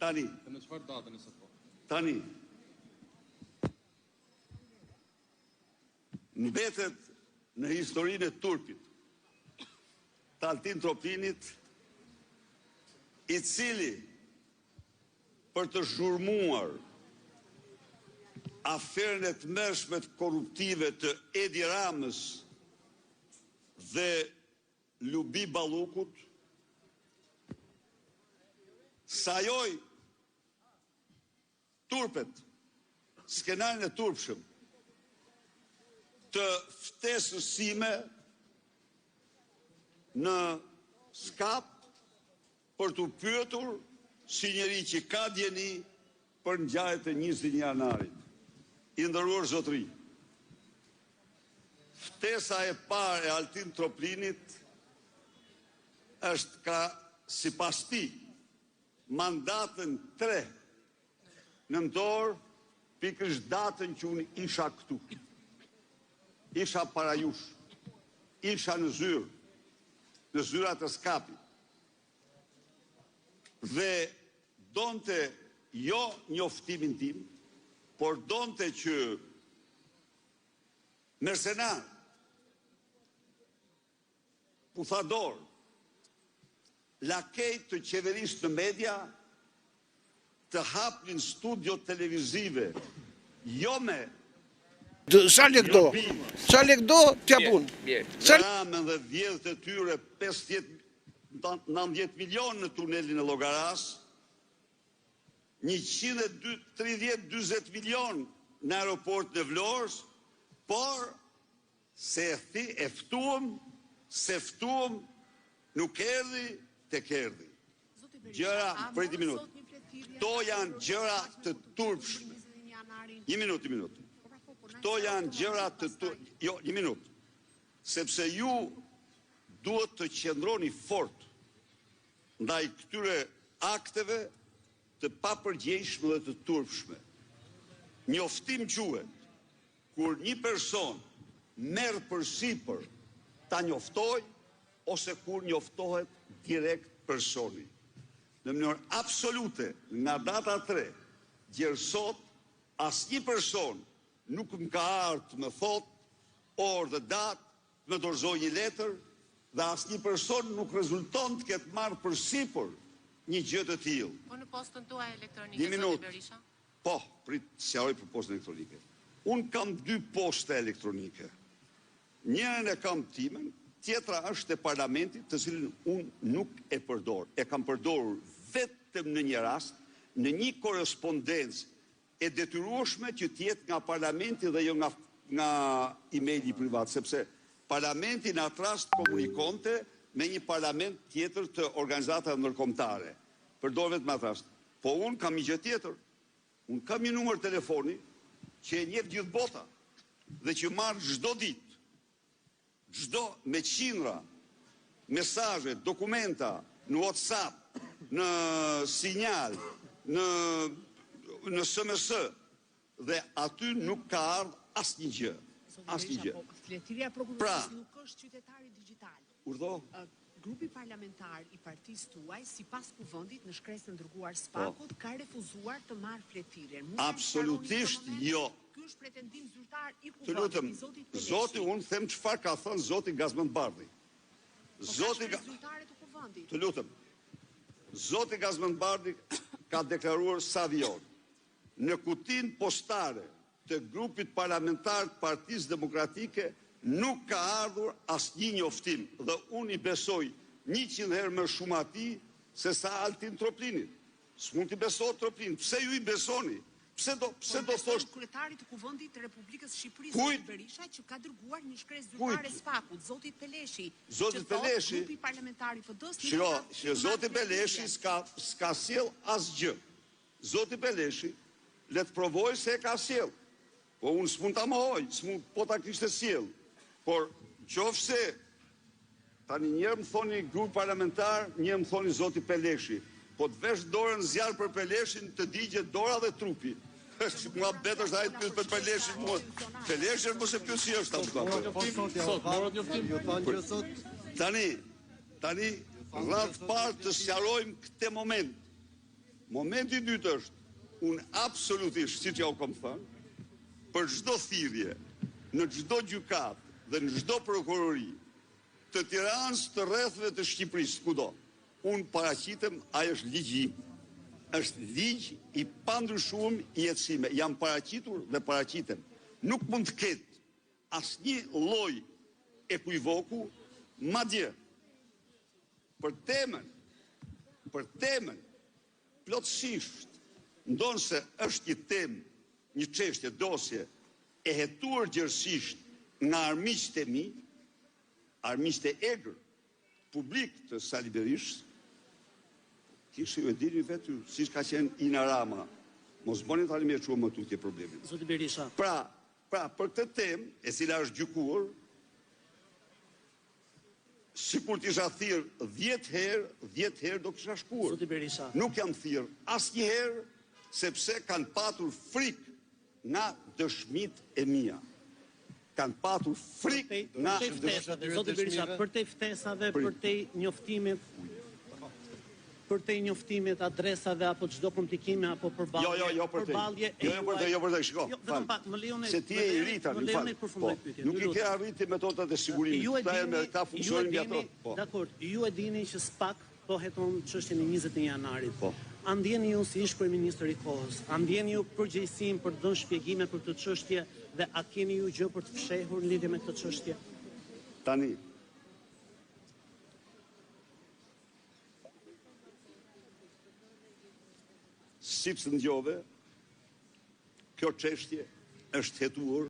Tani. Në çfarë datën e sot po? Tani. Mbetet në historinë e turpit të Altin Tropinit, i cili për të zhurmuar aferën e tmerrshme të korruptive të Edi Ramës dhe Lubi Ballukut, sajoj turpet, skenarin e turpshëm, të ftesës sime në skap për të pyetur si njeri që ka djeni për ngjarjet e 21 janarit. I nderuar zotëri, ftesa e parë e Altin Tropinit është ka sipas tij mandatën 3 nëntor, pikërisht datën që unë isha këtu. Isha para jush, isha në zyrë, në zyrat e skapit. Dhe donte jo njoftimin tim, por donte që mersenar, puthador, lakejt të qeverisë në media të hapnin studio televizive, jo me Sa lek do? Sa lek do t'ja pun? Ramën dhe vjedhët e tyre 90 milion në tunelin e Llogaras, 130-40 milion në aeroportin e Vlorës, por se ftuam, nuk erdhi tek erdhi. Gjëra, për një minutë. Këto janë gjëra të turpshme. Një minutë. Këto janë gjëra të jo, një minutë. Sepse ju duhet të qëndroni fort ndaj këtyre akteve të papërgjegjshme dhe të turpshme. Njoftim quhet kur një person merr përsipër ta njoftoj ose kur njoftohet direkt personi. Në mënyrë absolute, nga data 3 gjersot, asnjë person nuk më ka ardhur më thot orë dhe datë, më dorëzoj një letër, dhe asnjë person nuk rezulton të ketë marrë përsipër një gjë të tillë. Po në postën tuaj elektronike, Një minutë. Berisha? Po, prit, sqaroj për postën elektronike. Unë kam 2 poste elektronike. Njërin e kam timen, tjetra është e parlamentit, të cilin unë nuk e përdor. E kam përdorur vetëm në një rast, në një korrespondencë e detyrueshme që tjetë nga parlamenti dhe jo nga emaili privat, sepse parlamenti në atë rast komunikonte me një parlament tjetër të organizatave ndërkombëtare. Përdor vetëm atë rast. Po unë kam një gjë tjetër. Unë kam një numër telefoni që e njeh gjithë bota dhe që marr çdo ditë, me qindra mesazhe, dokumenta në WhatsApp, në sinjal, në SMS, dhe aty nuk ka ardhur asnjë gjë. Fletëria e prokurorisë nuk është qytetari digjital. Urdhë. Grupi parlamentar i partisë tuaj, sipas kuvendit në shkresën dërguar Spakut, ka refuzuar të marrë fletëren. Absolutisht jo. Ky është pretendim zyrtar i Të lutem, zoti, unë them çfarë ka thënë zoti Gazmend Bardhi. Të lutem, zoti Gazmend Bardhi ka deklaruar sa vjen. Në kutinë postare të grupit parlamentar të Partisë Demokratike nuk ka ardhur asnjë njoftim dhe unë i besoj 100 herë më shumë atij se sa Altin Tropinit. S'mund t'i besoj Tropinit. Pse ju i besoni? Pse do thosh kryetari të Kuvendit të Republikës Shqipërisë zoti Berisha që ka dërguar një shkresë zyrtare Spakut, zoti Peleshi. Zoti Peleshi, grupi parlamentar i PD-s. Zoti Peleshi s'ka sjell asgjë. Zoti Peleshi le të provoj se e ka sjell. Po unë s'mund ta mohoj, po ta kishte sjell. Por qofse tani njerë më thoni grup parlamentar, njerë më thoni zoti Peleshi. Po të vesh dorën zjarë për Peleshin, të digjet dora dhe trupi. Mua betë është ajtë pyet për Peleshin mua. Peleshin mos e pyet si është Tani, rrath parë të sqarojmë këtë moment. Momenti i dytë është, unë absolutisht, siç ja u kam thënë, për çdo thirrje, në çdo gjykatë dhe në çdo prokurori të Tiranës, të rrethëve të Shqipërisë, kudo, unë paraqitem, ai është ligj im. Është ligj i pandryshuar i jetësime. Jam paraqitur dhe paraqitem. Nuk mund të ketë asnjë lloj ekuivoku, madje për temën plotësisht, ndonse është një temë, një çështje, dosje e hetuar gjërësisht nga armiqtë e mi, armiqtë e egër publik të Sali Berishës, kishë ju e dini vetë, si ka qenë Ina Rama, mos bëni tani me çuar më tutje problemin. Zoti Berisha. Pra, për këtë temë, e cila është gjykuar, sikur t'isha thirr 10 herë do kisha shkuar. Zoti Berisha. Nuk jam thirr asnjëherë, sepse kanë patur frikë nga dëshmitë e mia. Kanë patur frikë nga dëshmitë. Zoti Berisha, për te ftesave, për te njoftimit, adresave apo çdo komplikime apo përballje. Jo, për te, shiko. Vetëm pak, më lejoni. Se ti e i rita, më lejoni përfundoj pyetjen. Nuk i ke arriti metodat e sigurimit. Ta funksionojnë nga ato. Dakor, ju e dini që SPAK po heton çështjen e 21 janarit. A ndjeni ju si ish kryeministër i kohës? A ndjeni ju përgjegjësinë për të dhënë shpjegime për këtë çështje dhe a keni ju gjë për të fshehur në lidhje me këtë çështje? Tani, siç ndjove, kjo çështje është hetuar